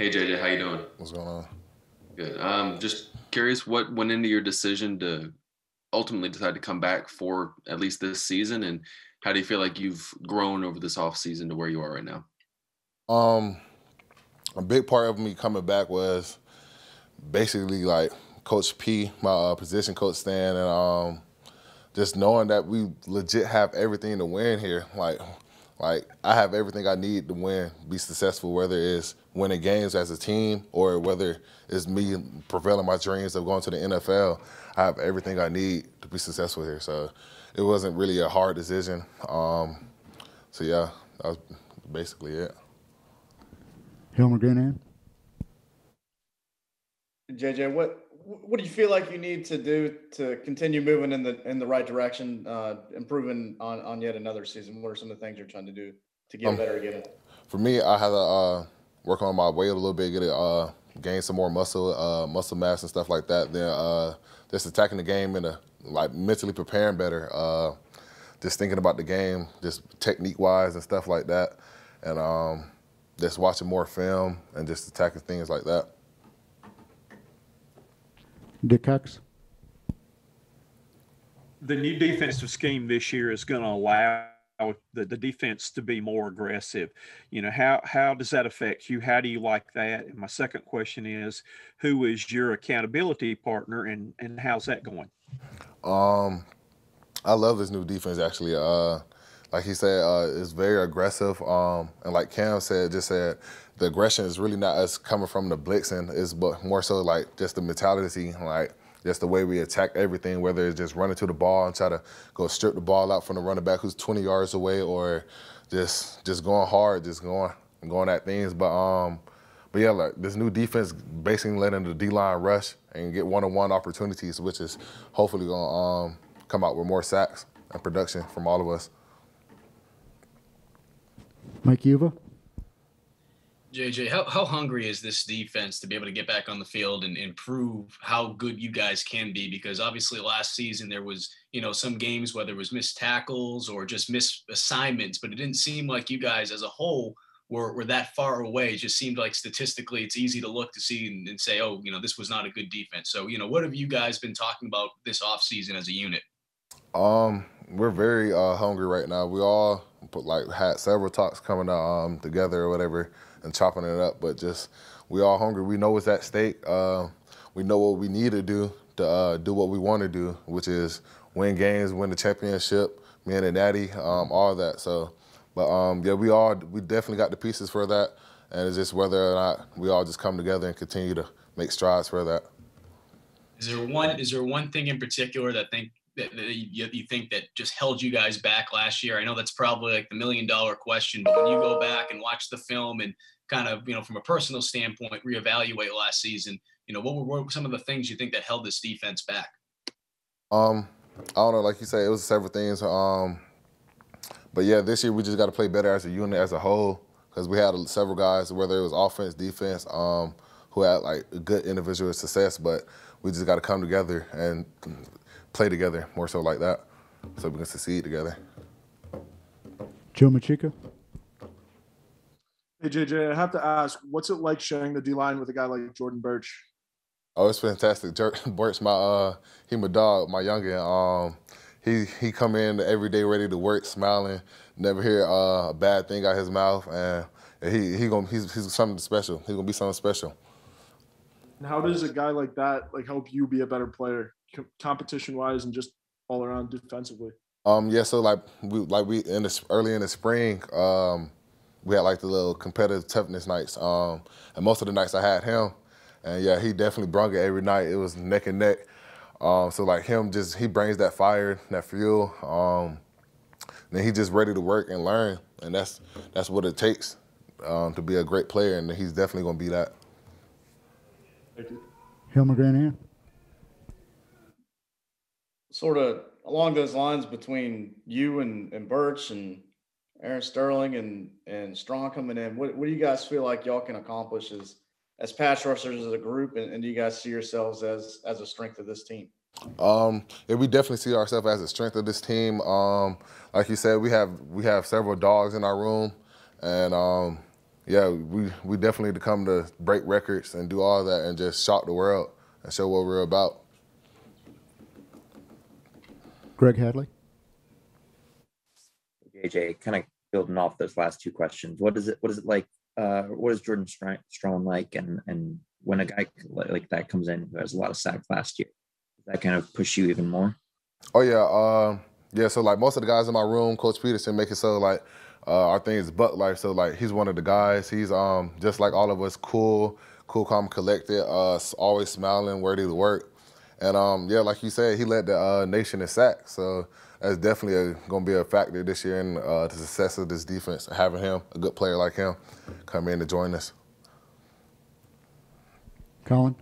Hey JJ, how you doing? What's going on? Good. Just curious what went into your decision to ultimately decide to come back for at least this season, and how do you feel like you've grown over this off season to where you are right now? Um, a big part of me coming back was basically like Coach P, my position coach Stan, and just knowing that we legit have everything to win here. Like I have everything I need to win, be successful, whether it's winning games as a team or whether it's me prevailing my dreams of going to the NFL. I have everything I need to be successful here. So it wasn't really a hard decision. So yeah, that was basically it. Hilmer Greenhand. JJ, what do you feel like you need to do to continue moving in the right direction, improving on yet another season? What are some of the things you're trying to do to get better again? For me, I had to work on my weight a little bit, get it gain some more muscle mass and stuff like that. Then just attacking the game and like mentally preparing better. Just thinking about the game, just technique wise and stuff like that, and just watching more film and just attacking things like that. Dick Cox. The new defensive scheme this year is going to allow the defense to be more aggressive. You know, how does that affect you? How do you like that? And my second question is, who is your accountability partner, and how's that going? I love this new defense actually. Like he said, it's very aggressive. And like Cam said, the aggression is really not us coming from the blitzing. It's but more so like just the mentality, like just the way we attack everything, whether it's just running to the ball and try to go strip the ball out from the running back who's 20 yards away, or just going hard, just going at things. But yeah, like this new defense basically letting the D-line rush and get one-on-one opportunities, which is hopefully gonna come out with more sacks and production from all of us. Mike Yuva. JJ, how hungry is this defense to be able to get back on the field and prove how good you guys can be? Because obviously last season there was, some games, whether it was missed tackles or just missed assignments, but it didn't seem like you guys as a whole were that far away. It just seemed like statistically it's easy to look to see and say, oh, this was not a good defense. So, what have you guys been talking about this offseason as a unit? We're very hungry right now. We all had several talks coming together or whatever and chopping it up, but just we all hungry. We know what's at stake. We know what we need to do what we want to do, which is win games, win the championship, me and the Natty, all that. So, but yeah, we definitely got the pieces for that, and it's just whether or not we all just come together and continue to make strides for that. Is there one thing in particular that you think that just held you guys back last year? I know that's probably like the $1 million question, but when you go back and watch the film and kind of, from a personal standpoint, reevaluate last season, what were some of the things you think that held this defense back? I don't know, like you said, it was several things. But yeah, this year we just got to play better as a unit, as a whole, because we had several guys, whether it was offense, defense, who had like good individual success, but we just got to come together and play together, more so like that, so we can succeed together. Joe Machika. Hey, JJ, I have to ask, what's it like sharing the D-line with a guy like Jordan Birch? Oh, it's fantastic. Birch, he my dog, my youngin. He come in every day ready to work, smiling, never hear a bad thing out his mouth, and he's something special. He's gonna be something special. And how does a guy like that help you be a better player, competition-wise and just all around defensively? Yeah, so we early in the spring, we had like the little competitive toughness nights, and most of the nights I had him, and yeah, he definitely brought it every night. It was neck and neck. So like him, he brings that fire, that fuel. Then he's just ready to work and learn, and that's what it takes to be a great player, and he's definitely gonna be that. Thank you. Hilmer Granahan. Sort of along those lines between you and Birch and Aaron Sterling and Strong coming in, what do you guys feel like y'all can accomplish as pass rushers as a group, and do you guys see yourselves as a strength of this team? Yeah, we definitely see ourselves as a strength of this team. Like you said, we have several dogs in our room, and yeah, we definitely to come to break records and do all that and just shock the world and show what we're about. Greg Hadley. JJ, kind of building off those last two questions. What is it like? What is Jordan Strong like? And when a guy like that comes in who has a lot of sacks last year, does that kind of push you even more? Oh yeah, yeah. So like most of the guys in my room, Coach Peterson make it so like our thing is buck life. So like he's one of the guys. He's just like all of us, cool, calm, collected, always smiling, ready to work. And yeah, like you said, he led the nation in sacks. So that's definitely going to be a factor this year in the success of this defense. Having him, a good player like him, come in to join us. Colin.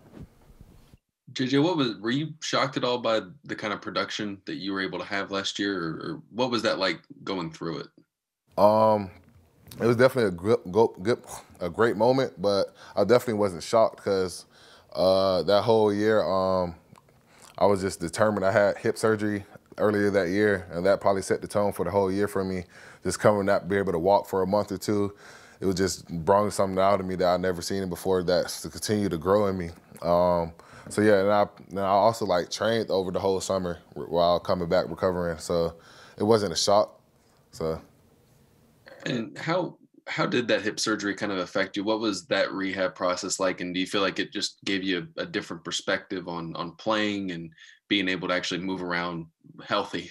JJ, were you shocked at all by the kind of production that you were able to have last year, or what was that like going through it? It was definitely a great moment, but I definitely wasn't shocked because that whole year I was just determined. I had hip surgery earlier that year, and that probably set the tone for the whole year for me. Just coming not be able to walk for a month or two, it was just brought something out of me that I'd never seen before that's to continue to grow in me. So yeah, and I also like trained over the whole summer while coming back recovering, so it wasn't a shock. So. And how did that hip surgery kind of affect you? What was that rehab process like? And do you feel like it just gave you a different perspective on playing and being able to actually move around healthy?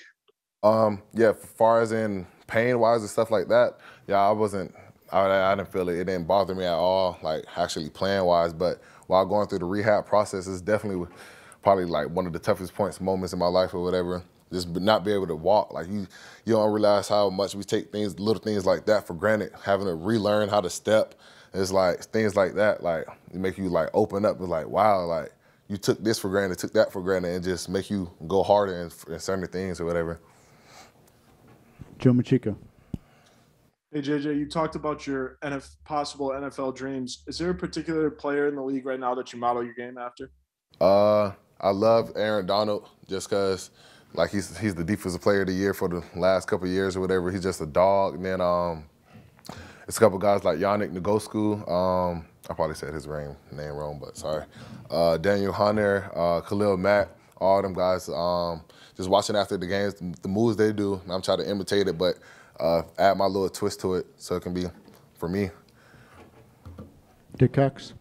Yeah, as far as in pain wise and stuff like that, yeah, I didn't feel it. It didn't bother me at all, like actually playing wise. But while going through the rehab process, it's definitely probably like one of the toughest moments in my life or whatever. Just not be able to walk. Like you don't realize how much we take little things like that for granted. Having to relearn how to step, it's like things like that. Like it make you like open up. It's like wow, like you took this for granted, took that for granted, and just make you go harder in certain things or whatever. Joe Machiko. Hey JJ, you talked about your possible NFL dreams. Is there a particular player in the league right now that you model your game after? I love Aaron Donald just because, like, he's the defensive player of the year for the last couple of years or whatever. He's just a dog. And then it's a couple guys like Yannick Ngosku. I probably said his name wrong, but sorry. Daniel Hunter, Khalil Mack, all them guys. Just watching after the games, the moves they do, I'm trying to imitate it, but add my little twist to it so it can be for me. Dick Cox.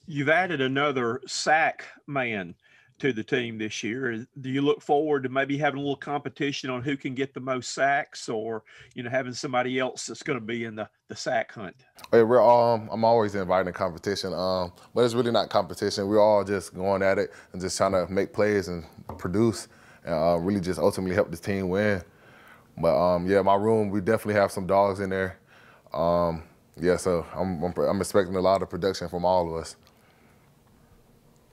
You've added another sack man to the team this year. Do you look forward to maybe having a little competition on who can get the most sacks, or having somebody else that's going to be in the sack hunt? Hey, I'm always inviting competition, but it's really not competition. We're all just going at it and just trying to make plays and produce, and really just ultimately help this team win. But yeah, my room, we definitely have some dogs in there. Yeah, so I'm expecting a lot of production from all of us.